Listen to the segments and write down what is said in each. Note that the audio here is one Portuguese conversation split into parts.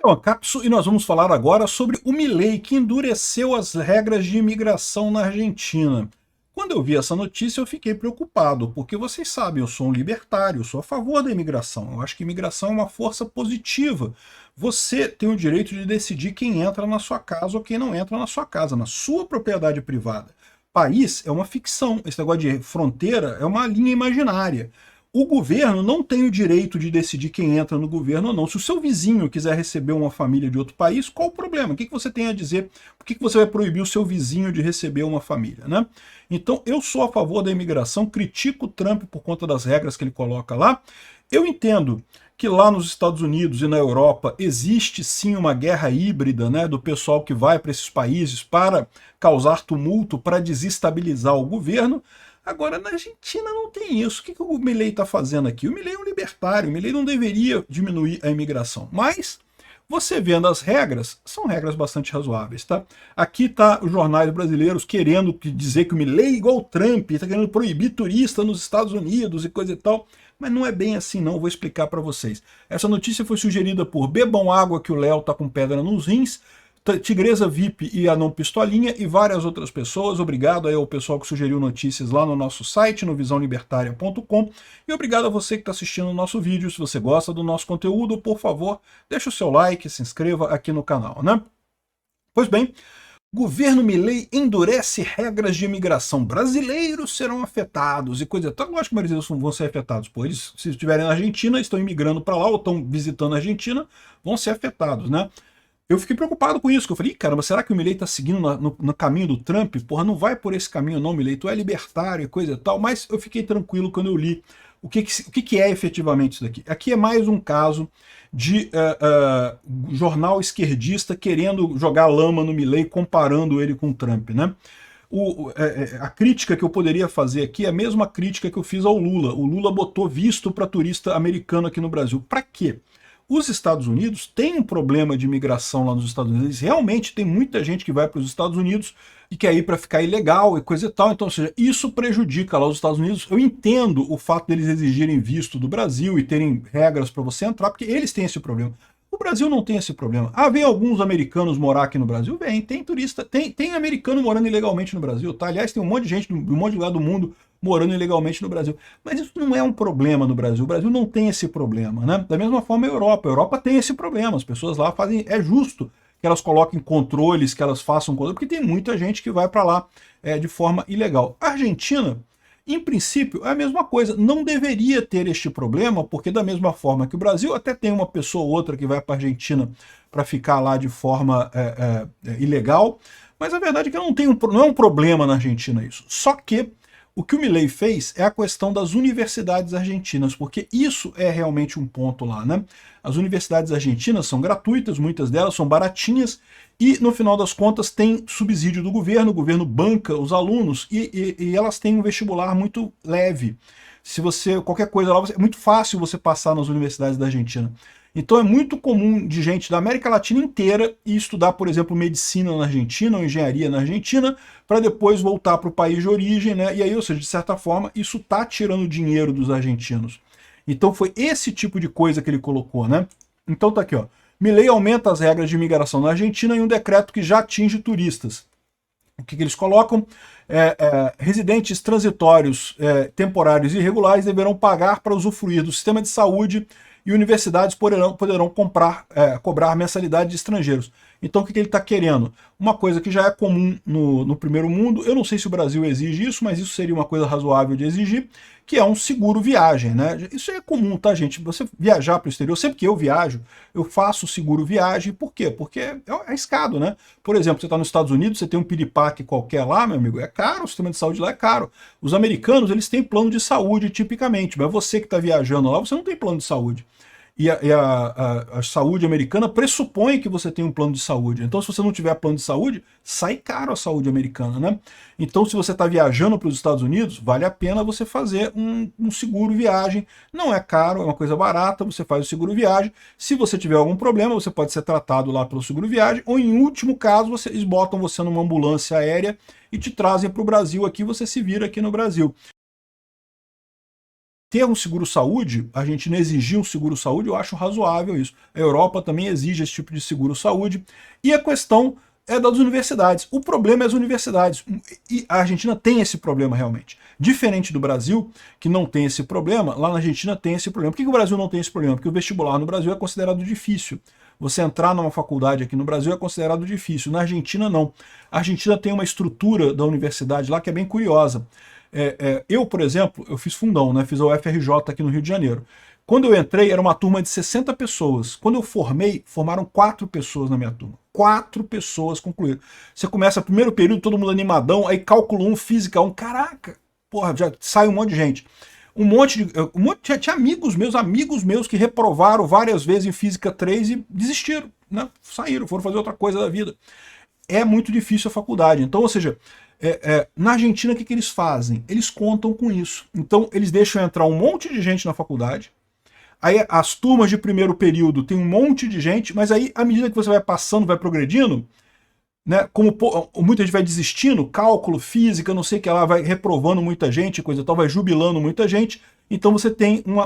Então, a Capsu, e nós vamos falar agora sobre o Milei, que endureceu as regras de imigração na Argentina. Quando eu vi essa notícia, eu fiquei preocupado, porque vocês sabem, eu sou um libertário, eu sou a favor da imigração. Eu acho que imigração é uma força positiva. Você tem o direito de decidir quem entra na sua casa ou quem não entra na sua casa, na sua propriedade privada. País é uma ficção, esse negócio de fronteira é uma linha imaginária. O governo não tem o direito de decidir quem entra no governo ou não. Se o seu vizinho quiser receber uma família de outro país, qual o problema? O que você tem a dizer? Por que você vai proibir o seu vizinho de receber uma família, né? Então, eu sou a favor da imigração, critico o Trump por conta das regras que ele coloca lá. Eu entendo que lá nos Estados Unidos e na Europa existe sim uma guerra híbrida, né, do pessoal que vai para esses países para causar tumulto, para desestabilizar o governo. Agora, na Argentina não tem isso. O que o Milei está fazendo aqui? O Milei é um libertário, o Milei não deveria diminuir a imigração. Mas, você vendo as regras, são regras bastante razoáveis, tá? Aqui tá os jornais brasileiros querendo dizer que o Milei é igual o Trump, está querendo proibir turista nos Estados Unidos e coisa e tal. Mas não é bem assim não, vou explicar para vocês. Essa notícia foi sugerida por Bebam Água que o Léo tá com pedra nos rins, Tigresa VIP e Anão Pistolinha e várias outras pessoas. Obrigado aí ao pessoal que sugeriu notícias lá no nosso site, no visãolibertaria.com. E obrigado a você que está assistindo o nosso vídeo. Se você gosta do nosso conteúdo, por favor, deixa o seu like, se inscreva aqui no canal, né? Pois bem, governo Milei endurece regras de imigração. Brasileiros serão afetados e coisa. Então, lógico que brasileiros vão ser afetados. Pô, eles, se estiverem na Argentina, estão imigrando para lá ou estão visitando a Argentina, vão ser afetados, né? Eu fiquei preocupado com isso, que eu falei, caramba, será que o Milei está seguindo no caminho do Trump? Porra, não vai por esse caminho não, Milei, tu é libertário e coisa e tal, mas eu fiquei tranquilo quando eu li o que é efetivamente isso daqui. Aqui é mais um caso de jornal esquerdista querendo jogar lama no Milei, comparando ele com o Trump, né? A crítica que eu poderia fazer aqui é a mesma crítica que eu fiz ao Lula. O Lula botou visto para turista americano aqui no Brasil. Para quê? Os Estados Unidos têm um problema de imigração lá nos Estados Unidos. Realmente tem muita gente que vai para os Estados Unidos e quer ir para ficar ilegal e coisa e tal. Então, ou seja, isso prejudica lá os Estados Unidos. Eu entendo o fato deles exigirem visto do Brasil e terem regras para você entrar, porque eles têm esse problema. O Brasil não tem esse problema. Ah, vem alguns americanos morar aqui no Brasil? Vem, tem turista, tem americano morando ilegalmente no Brasil, tá? Aliás, tem um monte de gente de um monte de lugar do mundo morando ilegalmente no Brasil. Mas isso não é um problema no Brasil. O Brasil não tem esse problema, né? Da mesma forma a Europa. A Europa tem esse problema. As pessoas lá fazem... É justo que elas coloquem controles, que elas façam controle, porque tem muita gente que vai para lá de forma ilegal. A Argentina, em princípio, é a mesma coisa. Não deveria ter este problema, porque da mesma forma que o Brasil, até tem uma pessoa ou outra que vai para a Argentina para ficar lá de forma ilegal, mas a verdade é que não é um problema na Argentina isso. Só que o que o Milei fez é a questão das universidades argentinas, porque isso é realmente um ponto lá, né? As universidades argentinas são gratuitas, muitas delas são baratinhas, e no final das contas tem subsídio do governo, o governo banca os alunos, e elas têm um vestibular muito leve. Se você, qualquer coisa lá, é muito fácil você passar nas universidades da Argentina. Então é muito comum de gente da América Latina inteira ir estudar, por exemplo, medicina na Argentina ou engenharia na Argentina, para depois voltar para o país de origem, né? E aí, ou seja, de certa forma, isso está tirando dinheiro dos argentinos. Então foi esse tipo de coisa que ele colocou, né? Então tá aqui, ó. Milei aumenta as regras de imigração na Argentina em um decreto que já atinge turistas. O que eles colocam? Residentes transitórios temporários e irregulares deverão pagar para usufruir do sistema de saúde e universidades poderão cobrar mensalidade de estrangeiros. Então o que ele está querendo? Uma coisa que já é comum no primeiro mundo, eu não sei se o Brasil exige isso, mas isso seria uma coisa razoável de exigir, que é um seguro viagem, né? Isso é comum, tá, gente? Você viajar para o exterior, sempre que eu viajo, eu faço seguro viagem. Por quê? Porque é arriscado, né? Por exemplo, você está nos Estados Unidos, você tem um piripaque qualquer lá, meu amigo, é caro, o sistema de saúde lá é caro. Os americanos, eles têm plano de saúde tipicamente, mas você que está viajando lá, você não tem plano de saúde. E a saúde americana pressupõe que você tem um plano de saúde. Então, se você não tiver plano de saúde, sai caro a saúde americana, né? Então, se você está viajando para os Estados Unidos, vale a pena você fazer um seguro viagem. Não é caro, é uma coisa barata, você faz o seguro viagem. Se você tiver algum problema, você pode ser tratado lá pelo seguro viagem, ou em último caso, eles botam você numa ambulância aérea e te trazem para o Brasil aqui, você se vira aqui no Brasil. ter um seguro-saúde, a Argentina exigir um seguro-saúde, eu acho razoável isso. A Europa também exige esse tipo de seguro-saúde. E a questão é das universidades. O problema é as universidades. E a Argentina tem esse problema realmente. Diferente do Brasil, que não tem esse problema, lá na Argentina tem esse problema. Por que o Brasil não tem esse problema? Porque o vestibular no Brasil é considerado difícil. Você entrar numa faculdade aqui no Brasil é considerado difícil. Na Argentina, não. A Argentina tem uma estrutura da universidade lá que é bem curiosa. Eu, por exemplo, eu fiz fundão, né? Fiz a UFRJ aqui no Rio de Janeiro. Quando eu entrei, era uma turma de 60 pessoas. Quando eu formei, formaram 4 pessoas na minha turma. 4 pessoas concluíram. Você começa primeiro período, todo mundo animadão, aí cálculo 1, física 1, caraca, porra, já sai um monte de gente. Tinha amigos meus que reprovaram várias vezes em física 3 e desistiram, né? Saíram, foram fazer outra coisa da vida. É muito difícil a faculdade. Então, ou seja, na Argentina, o que eles fazem? Eles contam com isso. Então, eles deixam entrar um monte de gente na faculdade. Aí as turmas de primeiro período tem um monte de gente, mas aí, à medida que você vai passando, vai progredindo, né, como muita gente vai desistindo, cálculo, física, não sei o que lá, vai reprovando muita gente, coisa tal, vai jubilando muita gente, então você tem um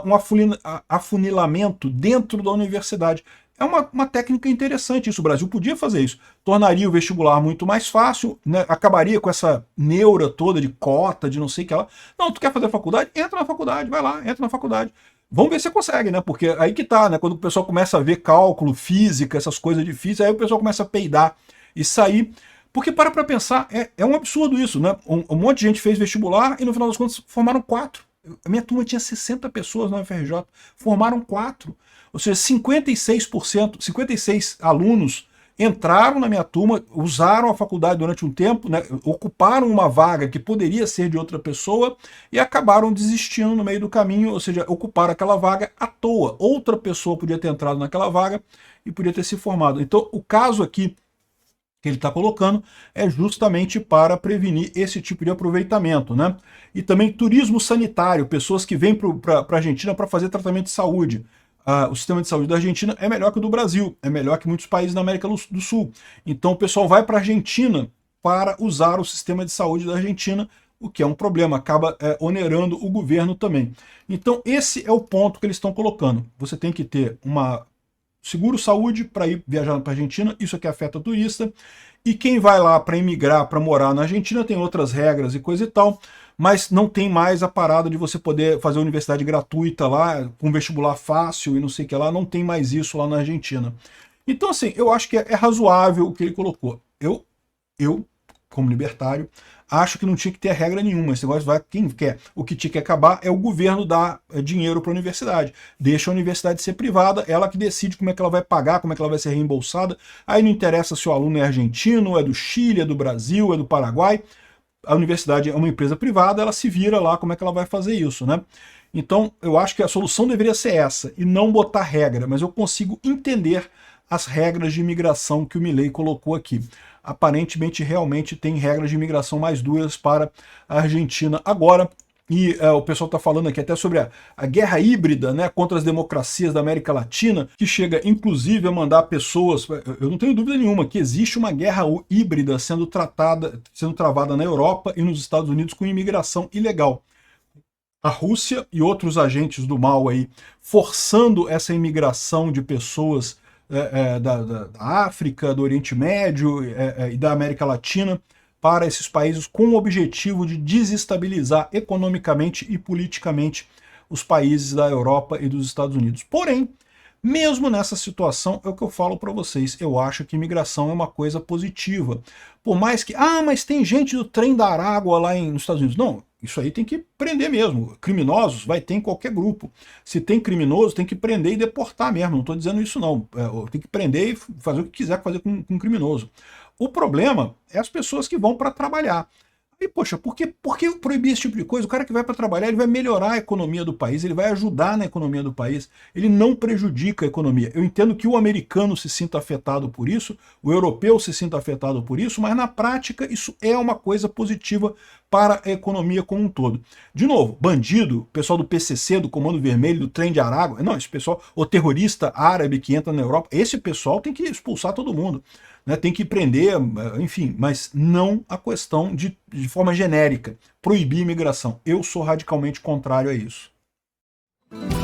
afunilamento dentro da universidade. É uma técnica interessante isso, o Brasil podia fazer isso. Tornaria o vestibular muito mais fácil, né, acabaria com essa neura toda de cota, de não sei o que lá. Não, tu quer fazer faculdade? Entra na faculdade, vai lá, entra na faculdade. Vamos ver se você consegue, né? Porque aí que tá, né? Quando o pessoal começa a ver cálculo, física, essas coisas difíceis, aí o pessoal começa a peidar e sair. Porque para pensar, é um absurdo isso, né? Um monte de gente fez vestibular e no final das contas formaram 4. A minha turma tinha 60 pessoas na UFRJ, formaram 4. Ou seja, 56%, 56 alunos entraram na minha turma, usaram a faculdade durante um tempo, né, ocuparam uma vaga que poderia ser de outra pessoa e acabaram desistindo no meio do caminho, ou seja, ocuparam aquela vaga à toa. Outra pessoa podia ter entrado naquela vaga e podia ter se formado. Então, o caso aqui que ele está colocando é justamente para prevenir esse tipo de aproveitamento, né? E também turismo sanitário, pessoas que vêm para a Argentina para fazer tratamento de saúde. O sistema de saúde da Argentina é melhor que o do Brasil, é melhor que muitos países da América do Sul. Então o pessoal vai para a Argentina para usar o sistema de saúde da Argentina, o que é um problema, acaba onerando o governo também. Então esse é o ponto que eles estão colocando. Você tem que ter uma seguro-saúde para ir viajar para a Argentina, isso aqui afeta turista, e quem vai lá para emigrar, para morar na Argentina, tem outras regras e coisa e tal, mas não tem mais a parada de você poder fazer universidade gratuita lá, com vestibular fácil e não sei o que lá, não tem mais isso lá na Argentina. Então, assim, eu acho que é razoável o que ele colocou. Eu, como libertário, acho que não tinha que ter regra nenhuma. Esse negócio vai quem quer. O que tinha que acabar é o governo dar dinheiro para a universidade. Deixa a universidade ser privada, ela que decide como é que ela vai pagar, como é que ela vai ser reembolsada. Aí não interessa se o aluno é argentino, é do Chile, é do Brasil, é do Paraguai. A universidade é uma empresa privada, ela se vira lá como é que ela vai fazer isso, né? Então, eu acho que a solução deveria ser essa, e não botar regra, mas eu consigo entender as regras de imigração que o Milei colocou aqui. Aparentemente, realmente tem regras de imigração mais duras para a Argentina agora. E o pessoal está falando aqui até sobre a guerra híbrida, né, contra as democracias da América Latina, que chega inclusive a mandar pessoas... Eu não tenho dúvida nenhuma que existe uma guerra híbrida sendo travada na Europa e nos Estados Unidos com imigração ilegal. A Rússia e outros agentes do mal aí forçando essa imigração de pessoas da África, do Oriente Médio e da América Latina para esses países com o objetivo de desestabilizar economicamente e politicamente os países da Europa e dos Estados Unidos. Porém, mesmo nessa situação, é o que eu falo para vocês, eu acho que imigração é uma coisa positiva. Por mais que, mas tem gente do trem da Arágua lá nos Estados Unidos. Não, isso aí tem que prender mesmo. Criminosos vai ter em qualquer grupo. Se tem criminoso, tem que prender e deportar mesmo. Não estou dizendo isso não. Tem que prender e fazer o que quiser fazer com criminoso. O problema é as pessoas que vão para trabalhar. E, poxa, por que proibir esse tipo de coisa? O cara que vai para trabalhar, ele vai melhorar a economia do país, ele vai ajudar na economia do país, ele não prejudica a economia. Eu entendo que o americano se sinta afetado por isso, o europeu se sinta afetado por isso, mas na prática isso é uma coisa positiva para a economia como um todo. De novo, bandido, pessoal do PCC, do Comando Vermelho, do Trem de Arágua, não, esse pessoal, o terrorista árabe que entra na Europa, esse pessoal tem que expulsar todo mundo. Né, tem que prender, enfim, mas não a questão de forma genérica, proibir imigração. Eu sou radicalmente contrário a isso. Tchau.